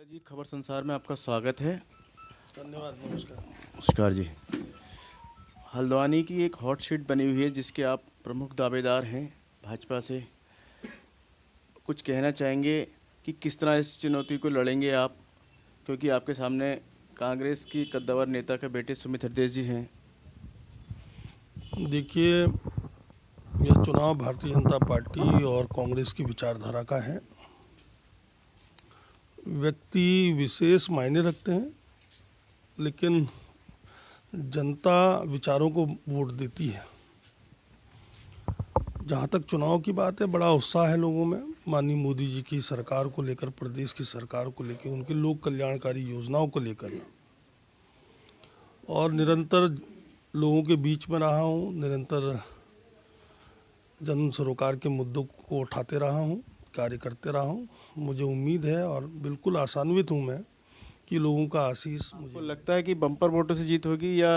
जी, खबर संसार में आपका स्वागत है। धन्यवाद। नमस्कार। नमस्कार जी। हल्द्वानी की एक हॉट सीट बनी हुई है जिसके आप प्रमुख दावेदार हैं भाजपा से। कुछ कहना चाहेंगे कि किस तरह इस चुनौती को लड़ेंगे आप, क्योंकि आपके सामने कांग्रेस की कद्दावर नेता के बेटे सुमित हृदय जी हैं। देखिए, यह चुनाव भारतीय जनता पार्टी और कांग्रेस की विचारधारा का है। व्यक्ति विशेष मायने रखते हैं, लेकिन जनता विचारों को वोट देती है। जहाँ तक चुनाव की बात है, बड़ा उत्साह है लोगों में माननीय मोदी जी की सरकार को लेकर, प्रदेश की सरकार को लेकर, उनकी लोक कल्याणकारी योजनाओं को लेकर। और निरंतर लोगों के बीच में रहा हूँ, निरंतर जन सरोकार के मुद्दों को उठाते रहा हूँ, कार्य करते रहा हूँ। मुझे उम्मीद है और बिल्कुल आशान्वित हूँ मैं कि लोगों का आशीष आपको मुझे। लगता है कि बम्पर वोटों से जीत होगी या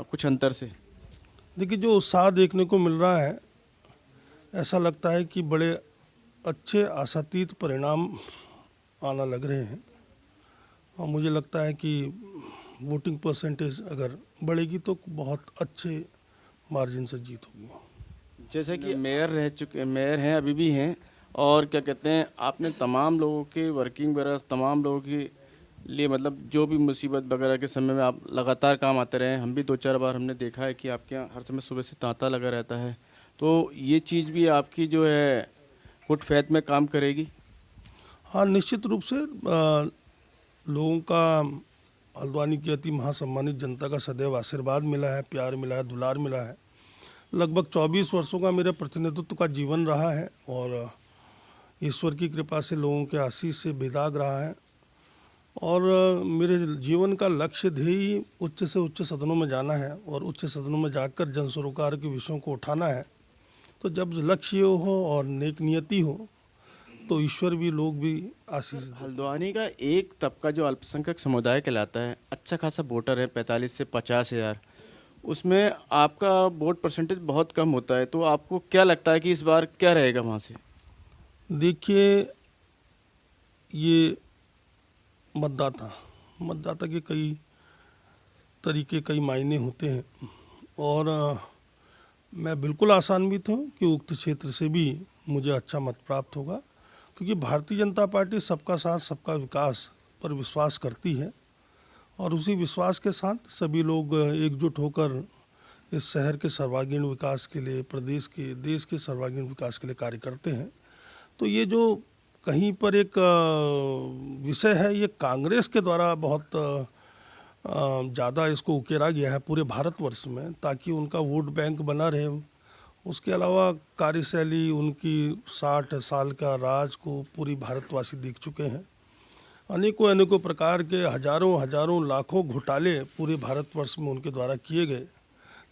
कुछ अंतर से? देखिए, जो उत्साह देखने को मिल रहा है, ऐसा लगता है कि बड़े अच्छे आशातीत परिणाम आना लग रहे हैं। और मुझे लगता है कि वोटिंग परसेंटेज अगर बढ़ेगी तो बहुत अच्छे मार्जिन से जीत होगी। जैसे कि मेयर हैं, अभी भी हैं, और क्या कहते हैं, आपने तमाम लोगों के वर्किंग वगैरह, तमाम लोगों के लिए मतलब जो भी मुसीबत वगैरह के समय में आप लगातार काम आते रहे हैं। हम भी 2-4 बार हमने देखा है कि आपके यहाँ हर समय सुबह से तांता लगा रहता है। तो ये चीज़ भी आपकी जो है गुड फेथ में काम करेगी। हाँ, निश्चित रूप से लोगों का, हल्द्वानी की अति महासम्मानित जनता का सदैव आशीर्वाद मिला है, प्यार मिला है, दुलार मिला है। लगभग 24 वर्षों का मेरे प्रतिनिधित्व का जीवन रहा है और ईश्वर की कृपा से, लोगों के आशीष से बेदाग रहा है। और मेरे जीवन का लक्ष्य ध्येय उच्च से उच्च सदनों में जाना है और उच्च सदनों में जाकर जन सरोकार के विषयों को उठाना है। तो जब लक्ष्य हो और नेक नियति हो तो ईश्वर भी, लोग भी आशीष देते हैं। हल्द्वानी का एक तबका जो अल्पसंख्यक समुदाय कहलाता है, अच्छा खासा वोटर है, 45 से 50 हज़ार। उसमें आपका वोट परसेंटेज बहुत कम होता है। तो आपको क्या लगता है कि इस बार क्या रहेगा वहाँ से? देखिए, ये मतदाता के कई तरीके, कई मायने होते हैं और मैं बिल्कुल आशान्वित हूँ कि उक्त क्षेत्र से भी मुझे अच्छा मत प्राप्त होगा, क्योंकि भारतीय जनता पार्टी सबका साथ सबका विकास पर विश्वास करती है और उसी विश्वास के साथ सभी लोग एकजुट होकर इस शहर के सर्वांगीण विकास के लिए, प्रदेश के, देश के सर्वांगीण विकास के लिए कार्य करते हैं। तो ये जो कहीं पर एक विषय है, ये कांग्रेस के द्वारा बहुत ज़्यादा इसको उकेरा गया है पूरे भारतवर्ष में, ताकि उनका वोट बैंक बना रहे। उसके अलावा कार्यशैली उनकी 60 साल का राज को पूरी भारतवासी देख चुके हैं। अनेकों अनेकों प्रकार के हजारों हजारों लाखों घोटाले पूरे भारतवर्ष में उनके द्वारा किए गए,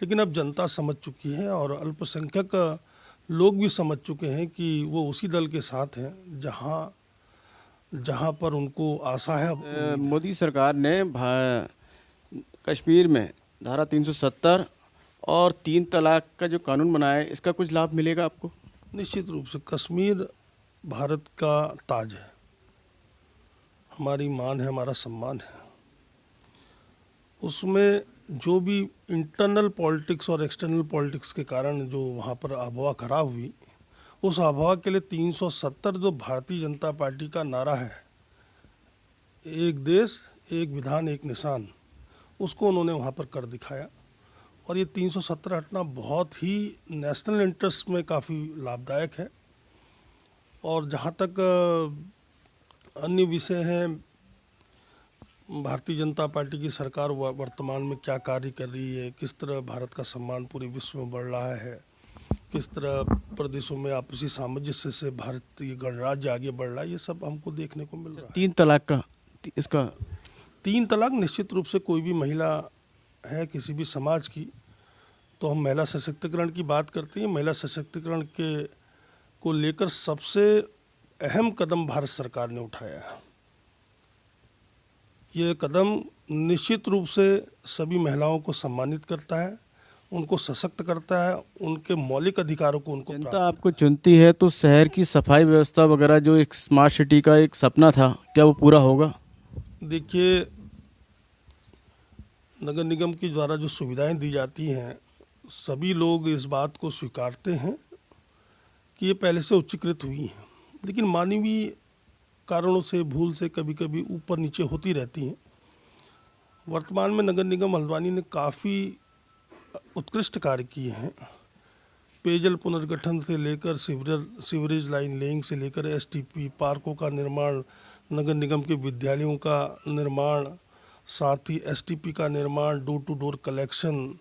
लेकिन अब जनता समझ चुकी है और अल्पसंख्यक लोग भी समझ चुके हैं कि वो उसी दल के साथ हैं जहां पर उनको आशा है। मोदी सरकार ने कश्मीर में धारा 370 और 3 तलाक का जो कानून बनाया है, इसका कुछ लाभ मिलेगा आपको? निश्चित रूप से कश्मीर भारत का ताज है, हमारी मान है, हमारा सम्मान है। उसमें जो भी इंटरनल पॉलिटिक्स और एक्सटर्नल पॉलिटिक्स के कारण जो वहाँ पर आबहवा खराब हुई, उस आबहवा के लिए 370 जो भारतीय जनता पार्टी का नारा है, एक देश एक विधान एक निशान, उसको उन्होंने वहाँ पर कर दिखाया। और ये 370 हटना बहुत ही नेशनल इंटरेस्ट में काफ़ी लाभदायक है। और जहाँ तक अन्य विषय हैं, भारतीय जनता पार्टी की सरकार वर्तमान में क्या कार्य कर रही है, किस तरह भारत का सम्मान पूरे विश्व में बढ़ रहा है, किस तरह प्रदेशों में आपसी सामंजस्य से भारतीय गणराज्य आगे बढ़ रहा है, ये सब हमको देखने को मिल रहा है। 3 तलाक का इसका 3 तलाक निश्चित रूप से कोई भी महिला है किसी भी समाज की, तो हम महिला सशक्तिकरण की बात करते हैं। महिला सशक्तिकरण के को लेकर सबसे अहम कदम भारत सरकार ने उठाया है। ये कदम निश्चित रूप से सभी महिलाओं को सम्मानित करता है उनको सशक्त करता है, उनके मौलिक अधिकारों को उनको जनता आपको चुनती है तो शहर की सफाई व्यवस्था वगैरह जो एक स्मार्ट सिटी का एक सपना था, क्या वो पूरा होगा? देखिए, नगर निगम के द्वारा जो सुविधाएं दी जाती हैं, सभी लोग इस बात को स्वीकारते हैं कि ये पहले से उच्चीकृत हुई हैं, लेकिन मानवीय कारणों से, भूल से कभी कभी ऊपर नीचे होती रहती हैं। वर्तमान में नगर निगम हल्द्वानी ने काफ़ी उत्कृष्ट कार्य किए हैं। पेयजल पुनर्गठन से लेकर सीवरेज लाइन लेइंग से लेकर एसटीपी, पार्कों का निर्माण, नगर निगम के विद्यालयों का निर्माण, साथ ही एसटीपी का निर्माण, डोर टू डोर कलेक्शन,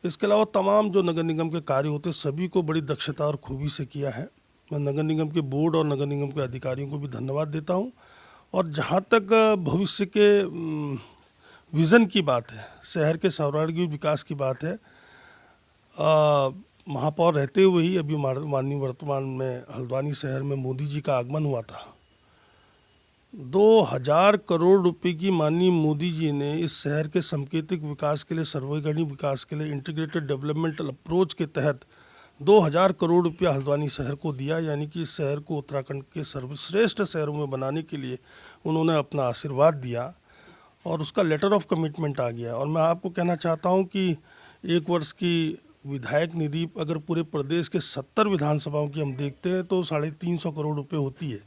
इसके अलावा तमाम जो नगर निगम के कार्य होते हैं सभी को बड़ी दक्षता और खूबी से किया है। मैं नगर निगम के बोर्ड और नगर निगम के अधिकारियों को भी धन्यवाद देता हूँ। और जहाँ तक भविष्य के विज़न की बात है, शहर के सर्वांगीण विकास की बात है, महापौर रहते हुए ही अभी माननीय वर्तमान में हल्द्वानी शहर में मोदी जी का आगमन हुआ था। 2000 करोड़ रुपए की माननीय मोदी जी ने इस शहर के सांकेतिक विकास के लिए, सर्वग्राही विकास के लिए इंटीग्रेटेड डेवलपमेंटल अप्रोच के तहत 2000 करोड़ रुपया हल्द्वानी शहर को दिया। यानी कि इस शहर को उत्तराखंड के सर्वश्रेष्ठ शहरों में बनाने के लिए उन्होंने अपना आशीर्वाद दिया और उसका लेटर ऑफ कमिटमेंट आ गया। और मैं आपको कहना चाहता हूँ कि 1 वर्ष की विधायक निधि अगर पूरे प्रदेश के 70 विधानसभाओं की हम देखते हैं तो 350 करोड़ रुपए होती है।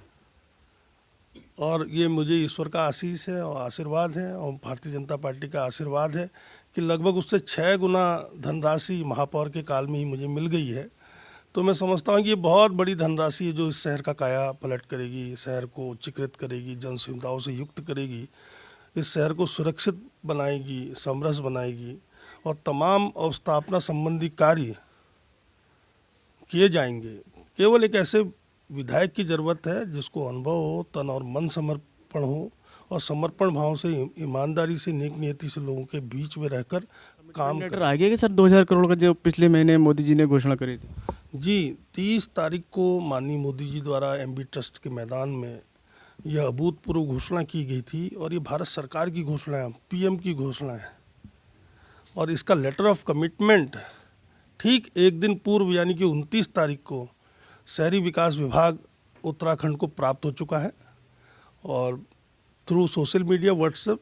और ये मुझे ईश्वर का आशीष है और आशीर्वाद है और भारतीय जनता पार्टी का आशीर्वाद है कि लगभग उससे 6 गुना धनराशि महापौर के काल में ही मुझे मिल गई है। तो मैं समझता हूँ कि ये बहुत बड़ी धनराशि है जो इस शहर का काया पलट करेगी, शहर को उच्चीकृत करेगी, जन सुविधाओं से युक्त करेगी, इस शहर को सुरक्षित बनाएगी, समरस बनाएगी और तमाम अवस्थापना संबंधी कार्य किए जाएंगे। केवल एक ऐसे विधायक की ज़रूरत है जिसको अनुभव हो, तन और मन समर्पण हो और समर्पण भाव से, ईमानदारी से, नेक नियति से लोगों के बीच में रहकर काम लेटर आ गया कि सर 2000 करोड़ का जो पिछले महीने मोदी जी ने घोषणा करी थी? जी, 30 तारीख को माननीय मोदी जी द्वारा एमबी ट्रस्ट के मैदान में यह अभूतपूर्व घोषणा की गई थी और ये भारत सरकार की घोषणा है, पीएम की घोषणा है। और इसका लेटर ऑफ कमिटमेंट ठीक एक दिन पूर्व यानी कि 29 तारीख को शहरी विकास विभाग उत्तराखंड को प्राप्त हो चुका है और थ्रू सोशल मीडिया, व्हाट्सएप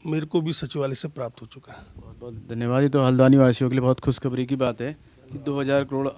मेरे को भी सचिवालय से प्राप्त हो चुका है। बहुत बहुत धन्यवाद। ये तो हल्द्वानी वासियों के लिए बहुत खुशखबरी की बात है कि 2000 करोड़